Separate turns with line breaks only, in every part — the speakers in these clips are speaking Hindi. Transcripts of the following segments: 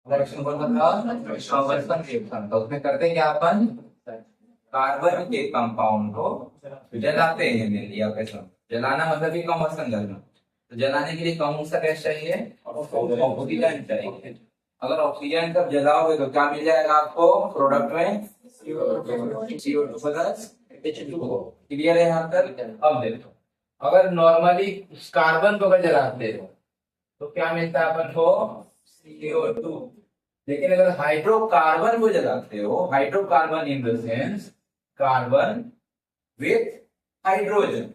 रिएक्शन कौन सा था? Combustion reaction. तो उसमें करते क्या अपन, कार्बन के कंपाउंड को जलाते हैं। लिया कैसे जलाना, मतलब कि कंबसन करना। तो जलाने के लिए कौन सा गैस चाहिए? ऑक्सीजन चाहिए। अगर ऑक्सीजन तब जलाओगे तो क्या मिल जाएगा आपको प्रोडक्ट में? CO2 plus H2O। क्लियर है यहाँ तक? अब देखो, अगर नॉर्मली कार्बन को अगर जलाते हो तो क्या मिलता है अपन को? CO2। लेकिन अगर हाइड्रोकार्बन को जलाते हो, hydrocarbon in the sense carbon with hydrogen.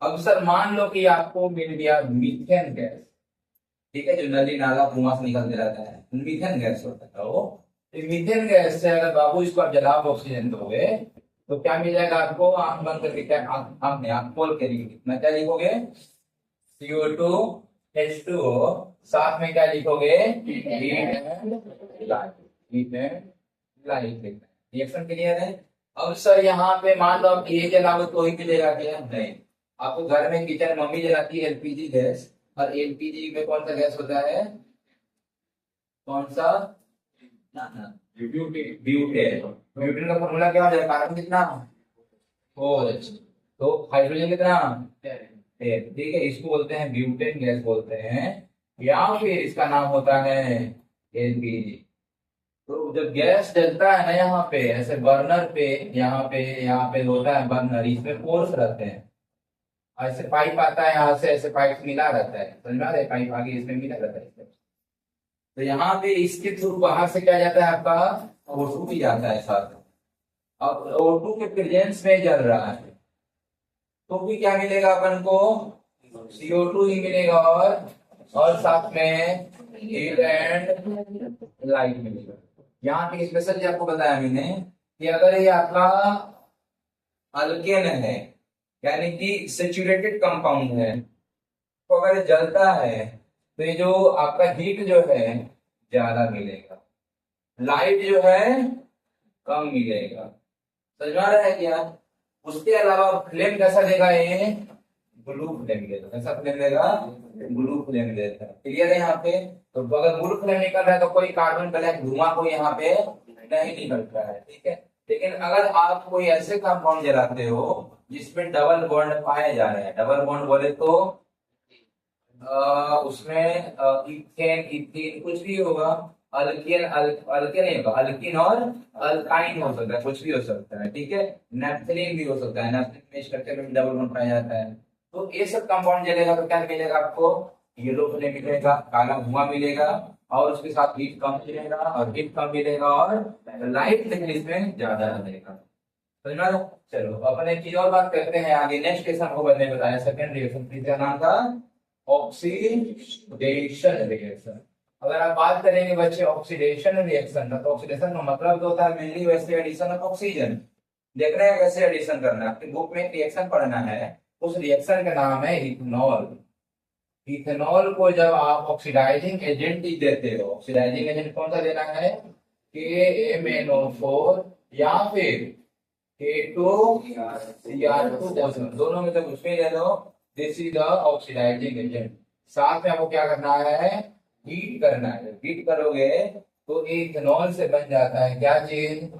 अब सर मान लो कि आपको मिल गया मीथेन गैस, ठीक है, जो नदी नाला कुआं से निकलते रहता है, मीथेन गैस होता है वो। मीथेन गैस से अगर बाबू इसको आप जलाओ, ऑक्सीजन दोगे तो क्या मिल जाएगा आपको? आंख बंद करके, क्या आंख खोल के कितना क्या लिखोगे? CO2 H2O। साथ में क्या लिखोगे? Heat and light. Heat and light लिखना है। रिएक्शन क्लियर है? अब सर यहाँ पे मान लो आप ये जलाओ तो ही मिलेगा क्या? नहीं। आपको घर में किचन मम्मी जलाती है एलपीजी गैस, और एलपीजी में कौन सा गैस होता है? कौन सा? ब्यूटेन। ब्यूटेन का फॉर्मूला क्या हो जाएगा? कार्बन कितना? 4H। तो हाइड्रोजन कितना? 10। ठीक है, इसको बोलते हैं ब्यूटेन गैस बोलते हैं, या फिर इसका नाम होता है एलपीजी। तो जब गैस जलता है ना यहाँ पे, ऐसे बर्नर पे, यहाँ पे होता है बर्नर, इसमें पोर्स रहते हैं, ऐसे पाइप आता है यहाँ से, ऐसे पाइप मिला रहता है, समझ में आ रहा है? पाइप आगे इसमें मिला रहता है। तो यहाँ पे इसके थ्रू बाहर से क्या जाता है आपका? O2 भी जाता है साथ। अब O2 के प्रेजेंस में जल रहा है तो भी क्या मिलेगा अपन को? CO2 ही मिलेगा, और साथ में हीट एंड लाइट मिलेगा। यहाँ पे स्पेशली आपको बताया मैंने कि अगर ये आपका अल्केन है, यानी कि सेचुरेटेड कंपाउंड है, तो अगर ये जलता है तो ये जो आपका हीट जो है ज्यादा मिलेगा, लाइट जो है कम मिलेगा। समझ में आ रहा है क्या? उसके अलावा फ्लेम कैसा देगा ये? ब्लू फ्लेम देगा। कैसा फ्लेम देगा? ब्लू फ्लेम देगा। क्लियर है यहाँ पे? तो अगर ब्लू फ्लेम निकल रहा है तो कोई कार्बन ब्लैक धुआं कोई यहाँ पे नहीं निकलता है, ठीक है। लेकिन अगर आप कोई ऐसे कंपाउंड जलाते हो जिसमें डबल बॉन्ड पाए जा रहे हैं, डबल बॉन्ड बोले तो उसमें इथेन, इथीन, कुछ भी होगा, अल्केन, अल्केन नहीं होगा, अल्किन और अल्काइन हो सकता है, कुछ भी हो सकता है, ठीक है। नेफ्थलीन भी हो सकता है, नेफ्थलीन में स्ट्रक्चर में डबल बॉन्ड पाया जाता है। तो ये सब कंपाउंड जलेगा तो क्या मिलेगा आपको? येलो फ्लेम मिलेगा, काला धुआं मिलेगा, और उसके साथ हीट कम मिलेगा, और हीट कम मिलेगा, और लाइट लेकिन इसमें ज्यादा मिलेगा। समझ में आ रहा? चलो अपन एक चीज और बात करते हैं आगे। नेक्स्ट क्वेश्चन को मैंने बताया सेकंड रिएक्शन, क्या नाम था? Oxidation reaction. अगर आप बात करेंगे बच्चे ऑक्सीडेशन रिएक्शन का, तो ऑक्सीडेशन का मतलब होता है मेनली वैसे एडिशन ऑफ ऑक्सीजन। देखना है कैसे एडिशन करना है, आपकी बुक में एक रिएक्शन पढ़ना है, उस रिएक्शन का नाम है इथेनॉल। इथेनॉल को जब आप ऑक्सीडाइजिंग एजेंट देते हो, ऑक्सीडाइजिंग एजेंट कौन सा देना है? KMnO4 या फिर K2Cr2, दोनों में से कुछ भी ले लो। This is the oxidising agent. साथ में आपको क्या करना है? हीट करना है। हीट करोगे तो इथेनॉल से बन जाता है क्या चीज?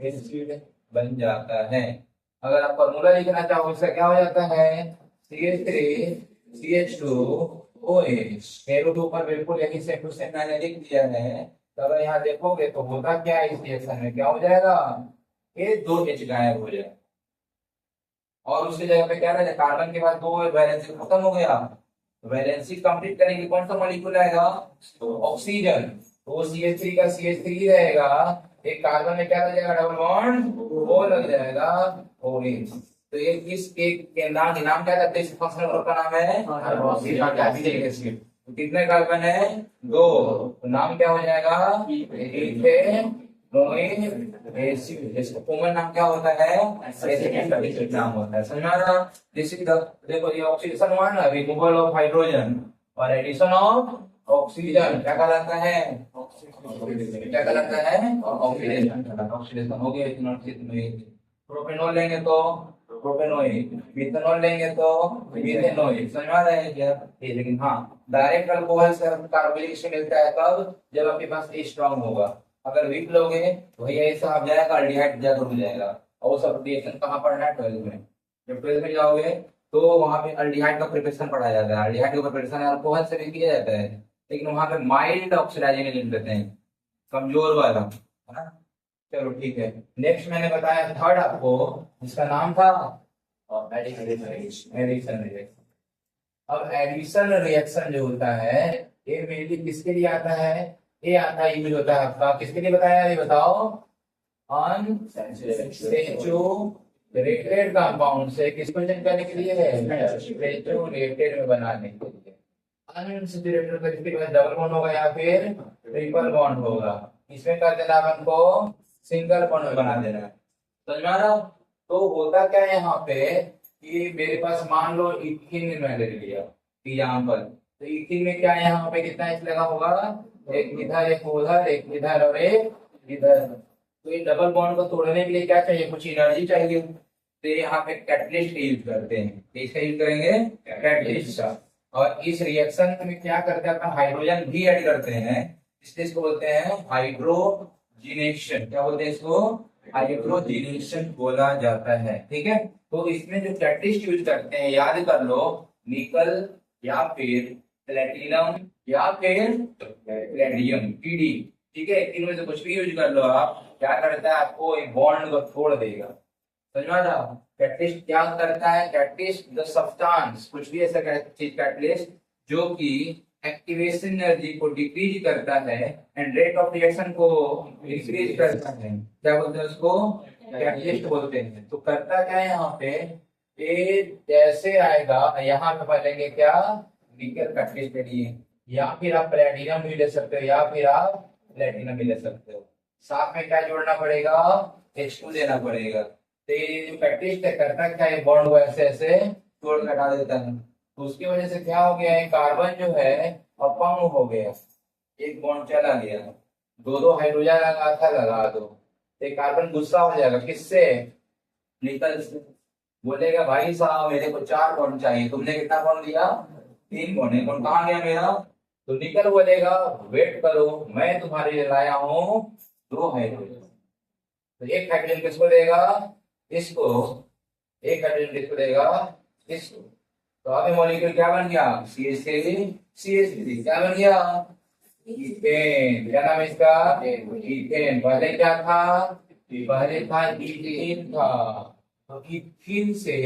एसिड बन जाता है। अगर आप फॉर्मूला लिखना चाहो इसका क्या हो जाता है? CH3CH2OH। मेरे ऊपर बिल्कुल यही सेम टू सेम मैंने लिख दिया है। तो अगर यहाँ देखोगे तो होता क्या है, इस रिएक्शन में क्या हो जाएगा? ये 2H गायब हो जाएगा, और उसकी जगह पे क्या रहेगा? कार्बन के बाद 2 वैलेंसी खत्म हो गया। वैलेंसी कंप्लीट करेंगे कौन सा मॉलिक्यूल आएगा? तो ऑक्सीजन। तो CH3 का CH3 रहेगा, एक कार्बन में क्या लग जाएगा? डबल बॉन्ड O लग जाएगा, OH। तो ये किस के नाम क्या करते हैं? इस फंक्शनल ग्रुप का नाम है कार्बोक्सिलिक एसिड। तो कितने कार्बन है? 2। तो नाम क्या हो जाएगा? Ethanoic acid. इसका कॉमन नाम क्या होता है? एसिटिक नाम होता है। समझ में आ रहा? दिस इज द, देखो ये ऑक्सीडेशन हुआ ना, रिमूवल ऑफ हाइड्रोजन और एडिशन ऑफ ऑक्सीजन, क्या कहलाता है? क्या कहलाता है? ऑक्सीडेशन। ऑक्सीडेशन हो गया इथेनॉल से। प्रोपेनॉल लेंगे तो प्रोपेनॉइड, मिथेनॉल लेंगे तो मिथेनॉइड, समझ में आ रहा है क्या? ये लेकिन हाँ, डायरेक्ट अल्कोहल से कार्बोनिक एसिड मिलता है कब? जब आपके पास ए स्ट्रांग होगा। अगर वीक लोगे तो भैया ये साहब जाएगा, अल्डिहाइड जाकर हो जाएगा। और वो सब रिएक्शन कहाँ पढ़ना है? 12th में। जब 12th में जाओगे तो वहां पे अल्डिहाइड का प्रिपरेशन पढ़ाया जाता है। अल्डिहाइड का प्रिपरेशन अल्कोहल से भी किया जाता है, लेकिन वहां पे माइल्ड ऑक्सीडाइजिंग एजेंट देते हैं, कमजोर वाला, है ना? चलो ठीक है। नेक्स्ट मैंने बताया थर्ड आपको, जिसका नाम था एडिशन रिएक्शन। अब एडिशन रिएक्शन जो होता है ये मेनली किसके लिए आता है? ये आता है, यूज होता है आपका किसके लिए बताया, ये बताओ? अनसैचुरेटेड कंपाउंड से किसको चेंज करने के लिए है? सैचुरेटेड में बनाने के लिए। अनसैचुरेटेड का इसके बाद डबल बॉन्ड होगा या फिर ट्रिपल बॉन्ड होगा, इसमें कर देना अपन को सिंगल बॉन्ड में बना देना है। समझ में आ रहा? तो होता क्या है यहाँ पे कि मेरे पास मान लो इथीन मैंने ले लिया एग्जाम्पल, तो इथीन में क्या है यहाँ पे कितना एच लगा होगा? एक इधर, एक उधर, एक इधर और एक इधर। तो ये डबल बॉन्ड को तोड़ने के लिए क्या चाहिए? कुछ एनर्जी चाहिए। तो यहाँ पे कैटलिस्ट का यूज करते हैं। इसका यूज करेंगे कैटलिस्ट का। और इस रिएक्शन में क्या करते हैं अपन? हाइड्रोजन भी ऐड करते हैं, इसलिए इसको बोलते हैं हाइड्रोजिनेशन। क्या बोलते हैं इसको? हाइड्रोजिनेशन बोला जाता है। ठीक है, तो इसमें जो कैटलिस्ट यूज करते हैं याद कर लो, निकल या फिर प्लेटिनम या फिर प्लेटियम, पीडी। ठीक है, इनमें से कुछ भी यूज कर लो आप, क्या करता है? आपको एक बॉन्ड को तोड़ देगा। समझ में आ रहा? कैटलिस्ट क्या करता है? कैटलिस्ट द सब्सटेंस, कुछ भी ऐसा चीज कैटलिस्ट जो कि एक्टिवेशन एनर्जी को डिक्रीज करता है एंड रेट ऑफ रिएक्शन को इंक्रीज करता है। क्या बोलते हैं उसको? कैटलिस्ट बोलते हैं। तो करता क्या है यहाँ पे? ये जैसे आएगा यहाँ पे पढ़ेंगे क्या? निकल कैटलिस्ट के लिए, या फिर आप प्लेटिनम भी ले सकते हो, या फिर आप प्लेटिनम भी ले सकते हो। साथ में क्या जोड़ना पड़ेगा? H2 देना पड़ेगा। तो ये जो कैटलिस्ट है करता क्या है? बॉन्ड को ऐसे ऐसे तोड़ घटा देता है। तो उसकी वजह से क्या हो गया है? कार्बन जो है अपंग हो गया, एक बॉन्ड चला गया। दो दो हाइड्रोजन लगा था, लगा दो, तो कार्बन गुस्सा हो जाएगा किससे? निकल से। बोलेगा भाई साहब मेरे को 4 बॉन्ड चाहिए, तुमने कितना बॉन्ड दिया? 3 बॉन्ड है, कौन कहाँ गया मेरा? तो निकल बोलेगा वेट करो, मैं तुम्हारे लिए लाया हूँ 2 हाइड्रोजन। तो एक हाइड्रोजन किसको देगा? इसको। एक हाइड्रोजन किसको देगा? इसको। तो अभी मॉलिक्यूल क्या बन गया? CH3 CH3 क्या बन गया? इथेन। क्या नाम है इसका? इथेन। पहले क्या था? पहले था इथेन था। तो इथेन से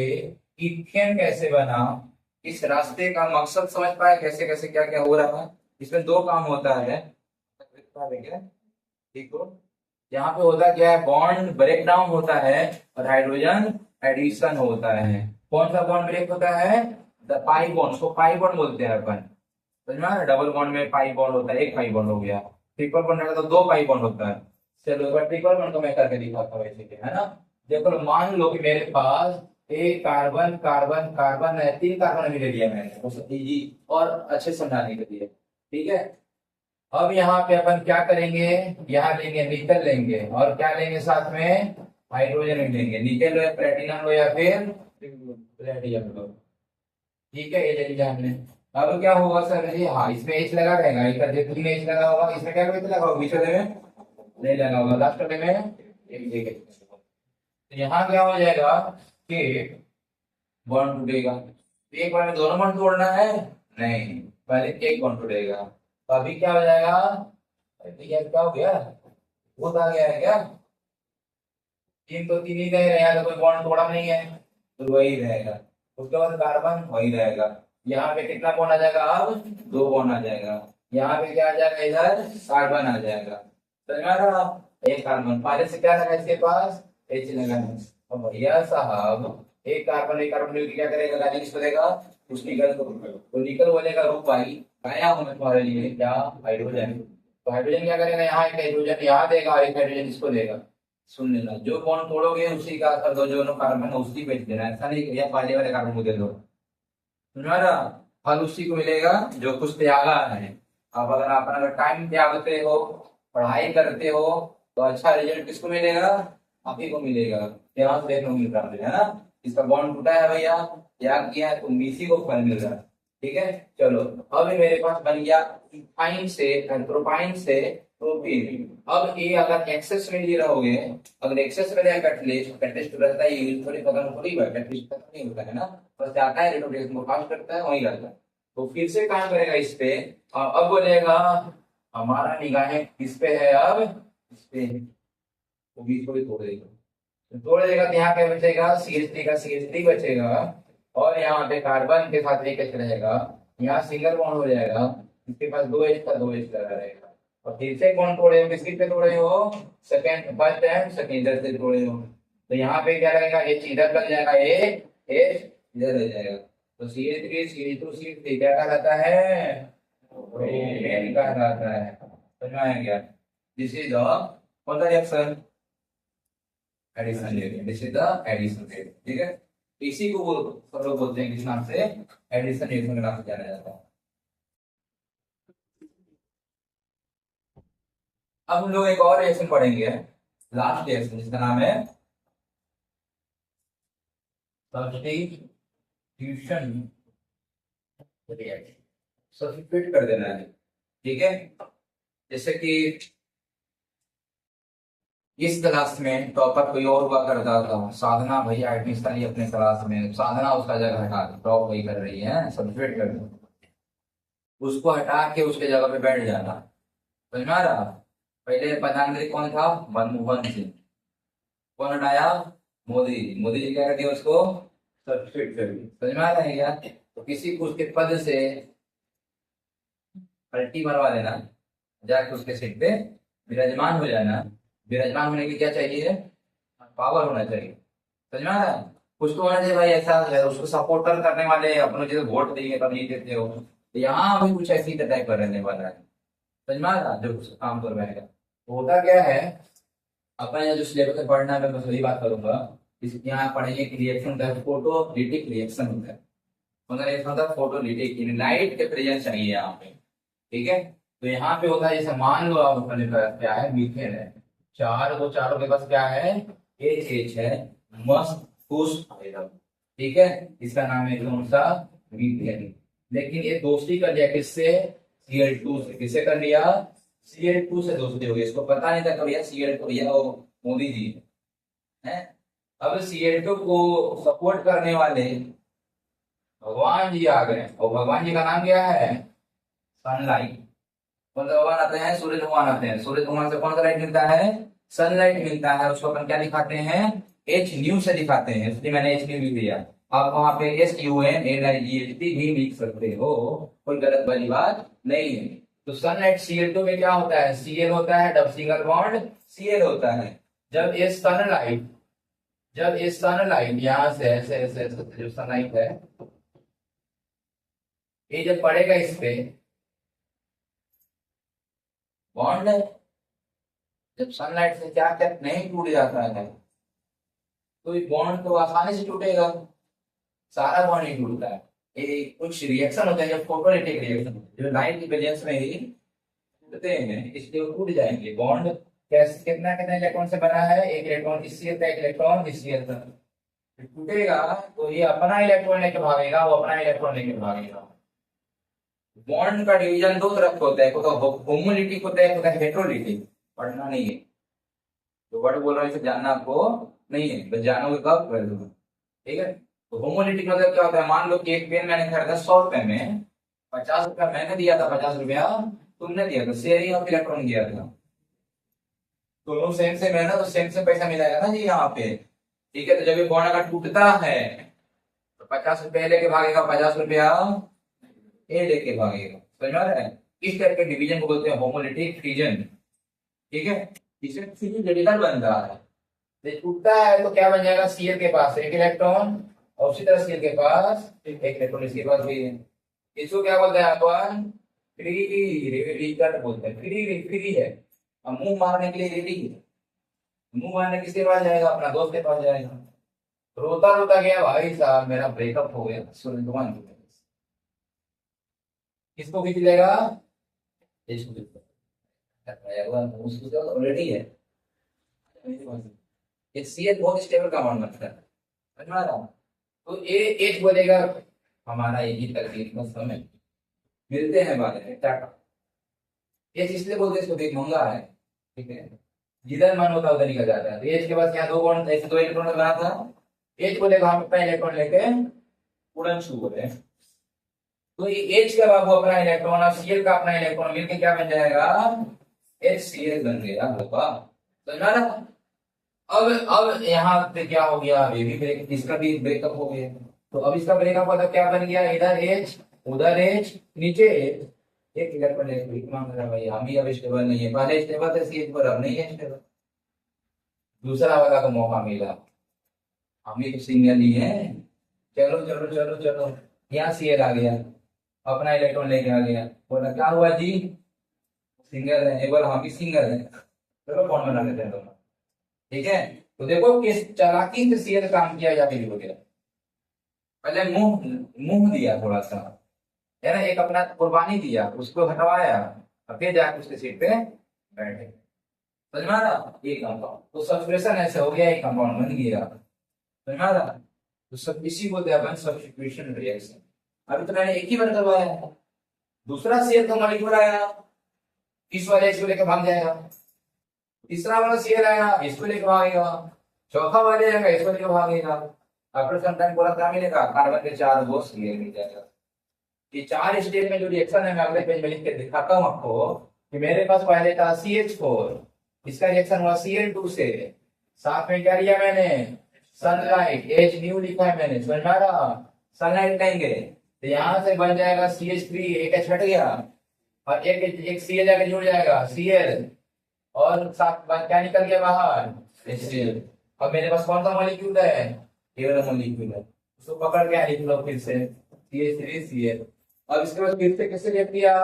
इथेन कैसे बना? इस रास्ते का मकसद समझ पाए कैसे कैसे क्या क्या हो रहा है? इसमें 2 काम होता है। ठीक हो? यहाँ पे होता क्या है? बॉन्ड ब्रेक डाउन होता है और हाइड्रोजन एडिशन होता है। कौन सा बॉन्ड ब्रेक होता है? द पाई बॉन्ड, को पाई बॉन्ड बोलते हैं अपन। समझ में? डबल बॉन्ड में पाई बॉन्ड होता है, एक पाई बॉन्ड हो गया। ट्रिपल बॉन्ड है तो 2 पाई बॉन्ड होता है। चलो एक बार ट्रिपल बॉन्ड को मैं करके दिखाता हूँ वैसे, है ना? देखो मान लो कि मेरे पास एक कार्बन कार्बन कार्बन है, 3 कार्बन अभी ले लिया मैंने इजी और अच्छे समझाने के लिए। ठीक है, अब यहाँ पे अपन क्या करेंगे? यहाँ लेंगे निकल लेंगे, और क्या लेंगे साथ में? हाइड्रोजन भी लेंगे। निकल लो या प्लेटिनम लो या फिर प्लेटियम लो। ठीक है, ये ले लिया हमने। अब क्या होगा सर जी? हाँ, इसमें एच लगा रहेगा, इधर 3 एच लगा होगा, इसमें क्या लगा होगा? बीच वाले में नहीं लगा होगा, लास्ट वाले में एक। तो यहाँ क्या हो जाएगा कि बॉन्ड टूटेगा। एक बार में दोनों बॉन्ड तोड़ना है? नहीं, पहले एक बॉन्ड टूटेगा। तो अभी क्या हो जाएगा? क्या हो गया? वो आ गया है क्या? 3 तो 3 ही रह रहे हैं, तो कोई बॉन्ड तोड़ा नहीं है, तो वही रहेगा। उसके बाद कार्बन वही रहेगा। यहाँ पे कितना बॉन्ड आ जाएगा? अब 2 बॉन्ड आ जाएगा। यहाँ पे क्या आ जाएगा? इधर कार्बन आ जाएगा। समझ में आ रहा? एक कार्बन पहले से क्या लगा इसके पास? H लगा है। अब भैया साहब एक कार्बन मिलकर क्या करेगा? गाली किसको देगा? उस निकल को। तो निकल बोलेगा रुक भाई, आया हूं मैं तुम्हारे लिए, क्या? हाइड्रोजन। तो हाइड्रोजन क्या करेगा? यहाँ एक हाइड्रोजन यहाँ देगा और एक हाइड्रोजन इसको देगा। सुन लेना, जो बॉन्ड तोड़ोगे उसी का असर दो, जो कार्बन है उसी पे देना, ऐसा नहीं कि पहले वाले कार्बन को दे दो। तुम्हारा फल उसी को मिलेगा जो कुछ त्यागा है। अब अगर आप अगर टाइम त्यागते हो, पढ़ाई करते हो, तो अच्छा रिजल्ट किसको मिलेगा? आप ही को मिलेगा। यहाँ से देखने को मिल रहा है ना? इसका बॉन्ड टूटा है भैया, क्या किया है, तो इसी को फल मिल रहा है। ठीक है, चलो अब ये मेरे पास बन गया इथाइन से एंथ्रोपाइन से प्रोपीन। अब ये अगर एक्सेस में ले रहोगे, अगर एक्सेस में रहेगा कैटलिस्ट रहता है, ये थोड़ी खत्म थोड़ी है, कैटलिस्ट खत्म नहीं होता है ना, बस जाता है रेडोडेक्स को पास करता है वही रहता है। तो फिर से काम करेगा इस पे, और अब बोलेगा हमारा निगाहें किस पे है, अब इस पे, तो बीच को भी तोड़ देगा, तो तोड़ देगा तो यहाँ पे बचेगा CH3 का CH3 बचेगा, और यहाँ पे कार्बन के साथ एक H रहेगा, यहाँ सिंगल बॉन्ड हो जाएगा, इसके पास 2H का 2H लगा रहेगा, और फिर से कौन तोड़े हो, किसकी पे तोड़े हो, सेकेंड फर्स्ट एंड सेकेंड इधर से तोड़े हो, तो यहाँ पे क्या लगेगा, H इधर लग जाएगा, H इधर लग जाएगा, तो CH3 CH2 CH3 क्या कहलाता है, ब्रोमीन कहलाता है। समझ में आया क्या, दिस इज द कौन सा reaction, addition reaction, this is the addition reaction. ठीक है, इसी को सब लोग बोलते हैं किस नाम से, एडिशन रिएक्शन के नाम से जाना जाता है। अब हम लोग एक और रिएक्शन पढ़ेंगे, लास्ट रिएक्शन, जिसका नाम है सब्स्टिट्यूशन रिएक्शन, सब्स्टिट्यूट कर देना है। ठीक है, जैसे कि इस क्लास में टॉपर कोई और हुआ करता था, साधना भैया एडमिशन ली अपने क्लास में, साधना उसका जगह हटा दी, टॉप वही कर रही है, सब्स्टिट्यूट कर दो, उसको हटा के उसके जगह पे बैठ जाना। समझ में आ रहा, पहले प्रधानमंत्री कौन था, मनमोहन सिंह, कौन हटाया, मोदी जी, मोदी जी क्या कर दिया, उसको सब्स्टिट्यूट कर दिया। समझ में आ रहा है क्या, तो किसी को उसके पद से पलटी मरवा देना, जाके उसके सीट पे विराजमान हो जाना, विराजमान होने की क्या चाहिए, पावर होना चाहिए। समझ में आ रहा है, कुछ तो होना चाहिए भाई, ऐसा है उसको सपोर्टर करने वाले अपने जैसे वोट देंगे तब नहीं देते हो, तो यहाँ भी कुछ ऐसी टाइप पर रहने वाला है। समझ में आ रहा है, जो कुछ काम कर रहेगा, तो होता क्या है, अपना यहाँ जो सिलेबस में पढ़ना है मैं बस वही बात करूंगा, इस यहाँ पढ़ेंगे कि रिएक्शन होता है, फोटोलिटिक रिएक्शन होता है, मतलब रिएक्शन होता है फोटोलिटिक, लाइट के प्रेजेंस चाहिए यहाँ पे। ठीक है, तो यहाँ पे होता है, जैसे मान लो आप अपने पास क्या है, मीथेन है, चारों के पास क्या है, H है, मस्त खुश आइटम। ठीक है, इसका नाम है कौन सा, मीथेन। लेकिन ये दोस्ती कर लिया किससे, Cl2 से, किससे कर लिया, Cl2 से दोस्ती हो गई, इसको पता नहीं था कभी Cl2 भैया वो मोदी जी है। अब Cl2 को सपोर्ट करने वाले भगवान जी आ गए, और भगवान जी का नाम क्या है, सनलाइट। कौन सा भगवान आते हैं, सूरज भगवान आते हैं, सूरज भगवान से कौन सा लाइट मिलता है, सनलाइट मिलता है, उसको अपन क्या दिखाते हैं, H न्यू से दिखाते हैं, इसलिए मैंने H न्यू लिख दिया। आप वहां पे SUNNIGHT भी लिख सकते हो, कोई गलत वाली बात नहीं है। तो सनलाइट Cl2 में क्या होता है, Cl होता है, डबल सिंगल बॉन्ड Cl होता है। जब ये सनलाइट यहाँ से ऐसे जो सनलाइट है, ये जब पड़ेगा इस पे बॉन्ड, जब सनलाइट से क्या क्या नहीं टूट जाता है, तो ये बॉन्ड तो आसानी से टूटेगा, सारा बॉन्ड नहीं टूटता है, ये कुछ रिएक्शन होता है, जब फोटोलिटिक रिएक्शन जो लाइट की प्रेजेंस में ही टूटते हैं, इसलिए वो टूट जाएंगे। बॉन्ड कैसे, कितना कितना इलेक्ट्रॉन से बना है, एक इलेक्ट्रॉन इस Cl का, एक इलेक्ट्रॉन इस Cl का, टूटेगा तो ये अपना इलेक्ट्रॉन लेके भागेगा, वो अपना इलेक्ट्रॉन लेके भागेगा। बॉन्ड का डिवीजन दो तरफ होता है, तो होमोलिटिक होता है, होता है हेटेरोलिटिक, पढ़ना नहीं है, तो वर्ड बोल रहा हूँ इसे जानना आपको नहीं है, बस जानोगे कब कर दूंगा। ठीक है, तो होमोलिटिक मतलब क्या होता है, मान लो कि एक पेन मैंने खरीदा 100 रुपए में, 50 रुपया मैंने दिया था, 50 रुपया तुमने दिया था, शेयरिंग ऑफ इलेक्ट्रॉन दिया था, दोनों सेम सेम है ना, तो सेम सेम पैसा मिलेगा ना जी यहाँ पे। ठीक है, तो जब ये बॉन्ड अगर टूटता है तो 50 रुपया लेके भागेगा, 50 रुपया ये लेके भागेगा। समझ में आ रहा है, इस टाइप के डिवीजन को बोलते हैं होमोलिटिक फिजन। ठीक है, इससे फिजन रेडिकल बन रहा है, ये टूटता है तो क्या बन जाएगा, Cl के पास एक इलेक्ट्रॉन, और उसी तरह Cl के पास एक इलेक्ट्रॉन इसके पास भी है, इसको क्या बोलते हैं अपन, फ्री रेडिकल बोलते हैं, फ्री है, अब मुंह मारने के लिए रेडी है, मुंह मारने किसके पास जाएगा, अपना दोस्त के पास जाएगा। रोता रोता गया, भाई साहब मेरा ब्रेकअप हो गया, सूरज भगवान के पास। किसको खींच लेगा, इसको खींच लेगा, उसको तो ऑलरेडी है। ये Cl बहुत स्टेबल का बॉन्ड बनता है, समझ में आ रहा? तो ए एच बोलेगा हमारा यही तकलीफ में समय, मिलते हैं बाद में, टाटा। एच इसलिए बोलते हैं इसको देख महंगा है, ठीक है, जिधर मन होता है उधर निकल जाता है। तो एच के पास यहाँ दो बॉन्ड, ऐसे दो इलेक्ट्रॉन बना था, एच बोलेगा हम अपना इलेक्ट्रॉन लेके उड़न शुरू हो रहे हैं। तो ये एच का बाबू अपना इलेक्ट्रॉन और सीएल का अपना इलेक्ट्रॉन मिलके क्या बन जाएगा, HCl बन गया होगा। समझा ना? अब यहाँ पे क्या हो गया, ये भी ब्रेक, इसका भी ब्रेकअप हो गया। तो अब इसका ब्रेकअप मतलब क्या बन गया, इधर H उधर H नीचे H, एक इलेक्ट्रॉन एक मांग रहा भाई, हम ही अब स्टेबल नहीं है, पहले स्टेबल थे CH पर, अब नहीं है स्टेबल। दूसरा वाला का मौका मिला, हम ही तो सिंगल ही है। चलो चलो चलो चलो, यहाँ Cl आ गया, अपना इलेक्ट्रॉन लेके आ गया, बोला क्या हुआ जी, सिंगल है, एक बार हम भी सिंगल है, चलो बॉन्ड बना लेते हैं दोनों, ठीक है। तो देखो किस चालाकी से Cl काम किया जाके हो गया, पहले मुंह मुंह दिया थोड़ा सा, है ना, एक अपना कुर्बानी दिया, उसको हटवाया और फिर जाके उसके सीट पे बैठे। समझ में आ रहा? ये कंपाउंड तो सब्स्टिट्यूशन ऐसे हो गया, एक कंपाउंड बन गया। समझ में आ रहा? तो सब इसी को अपन सब्स्टिट्यूशन रिएक्शन। अभी तो मैंने एक ही बार करवाया, दूसरा Cl का मॉलिक्यूल आया, इस वाले इसको लेकर भाग जाएगा, तीसरा वाला Cl आया, इसको लेकर भागेगा, चौथा वाले आएगा, इसको लेकर भागेगा। आफ्टर सम टाइम पूरा क्या मिलेगा, कार्बन के 4 वो Cl मिल जाएगा। ये 4 स्टेज में जो रिएक्शन है मैं अगले पेज में लिख के दिखाता हूँ आपको कि मेरे पास पहले था CH4, इसका रिएक्शन हुआ Cl2 से, साथ में क्या लिया मैंने, सनलाइट, H न्यू लिखा है मैंने, समझ में आ रहा? सनलाइट लेंगे तो यहाँ से बन जाएगा CH3, एक H हट गया और एक Cl जाकर जुड़ जाएगा Cl, और साथ क्या निकल गया बाहर, HCl। अब मेरे पास कौन सा मॉलिक्यूल है, ये वाला मॉलिक्यूल है, उसको पकड़ के लिख लो फिर से CH3Cl। अब इसके बाद फिर से किससे लिख दिया,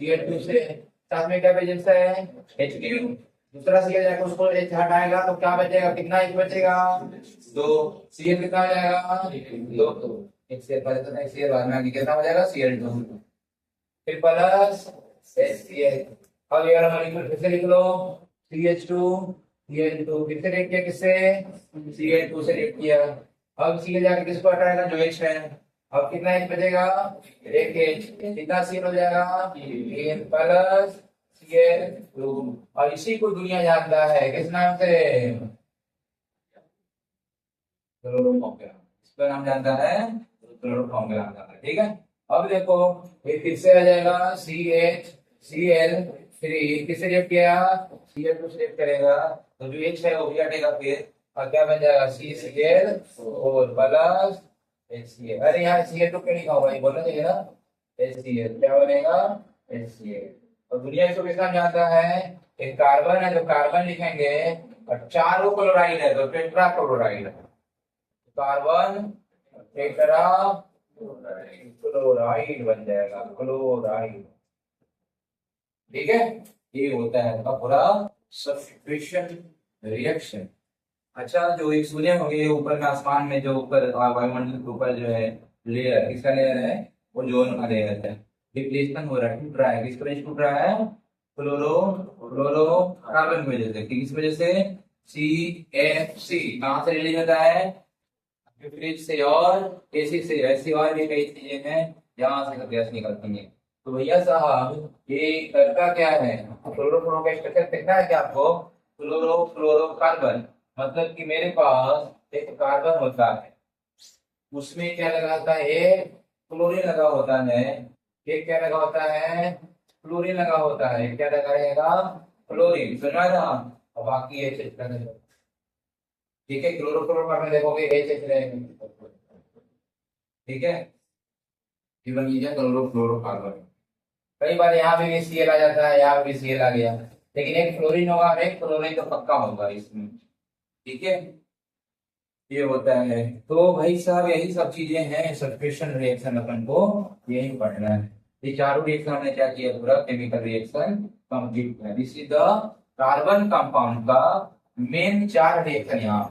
Cl2 से, साथ में क्या प्रेजेंस है, H2, दूसरा Cl जाकर उसको H हटाएगा तो क्या बचेगा, कितना H बचेगा, 2, Cl कितना हो जाएगा, 2, एक Cl पहले तो नहीं, Cl बाद में आगे कितना हो जाएगा, Cl2, फिर प्लस HCl। अब ये वाला मॉलिक्यूल फिर से लिख लो, CH2 Cl2, फिर से लिख किया किससे, Cl2 से लिख किया। अब Cl जाकर किसको हटाएगा, जो H है, अब कितना H बचेगा, एक H, कितना Cl हो जाएगा, 3 प्लस Cl2। और इसी को दुनिया जानता है किस नाम से, क्लोरोफॉर्म, इसका नाम जानता है क्लोरोफॉर्म जानता है, ठीक है। अब देखो ये फिर से आ जाएगा CHCl3, किससे रिएक्ट किया, Cl2 से रिएक्ट करेगा तो जो H है वो भी हटेगा, फिर और क्या बन जाएगा, CCl प्लस HCl। अरे यहाँ Cl2 क्यों लिखा हुआ है, बोलना चाहिए ना, HCl क्या बनेगा, HCl। और दुनिया इसको किस नाम जानता है, एक कार्बन है, जो कार्बन लिखेंगे और 4 वो क्लोराइड है तो टेट्रा क्लोराइड है, कार्बन टेट्रा क्लोराइड बन जाएगा, क्लोराइड, ठीक है। ये होता है आपका पूरा सब्स्टिट्यूशन रिएक्शन। अच्छा, जो एक सुने होंगे ऊपर में आसमान में, जो ऊपर वायुमंडल के ऊपर जो है लेयर, किसका लेयर है, वो जोन का लेयर है, डिप्लेशन हो रहा है, टूट रहा है, किस वजह से टूट रहा है, क्लोरो कार्बन की वजह से, किस वजह से, CFC, कहां से रिलीज होता है, फ्रिज से और एसी से, ऐसी और भी कई चीजें हैं जहां से गैस निकलती है। तो भैया साहब ये करता क्या है, क्लोरोफ्लोरो का स्ट्रक्चर देखना है क्या आपको, क्लोरोफ्लोरोकार्बन, मतलब कि मेरे पास एक कार्बन होता है, उसमें क्या लगा होता है, क्लोरीन लगा होता है, एक क्या लगा होता है, क्लोरीन लगा होता है, क्या लगा रहेगा, क्लोरीन, सुना ना, और बाकी ये चीज, ठीक है। क्लोरोफ्लोरोकार्बन देखोगे HH रहेगा, ठीक है, ये बन गया क्लोरोफ्लोरोकार्बन। कई बार यहाँ पे भी Cl आ जाता है, यहाँ पे भी Cl आ गया, लेकिन एक फ्लोरीन होगा, एक क्लोरीन तो पक्का होगा इसमें, ठीक है। ये होता है। तो भाई साहब यही सब चीजें हैं, सब्स्टिट्यूशन रिएक्शन अपन को यही पढ़ना है। ये चारों रिएक्शन हमने क्या किया, पूरा केमिकल रिएक्शन कंप्लीट है। This is the carbon compound का मेन 4 रिएक्शन यहाँ पे,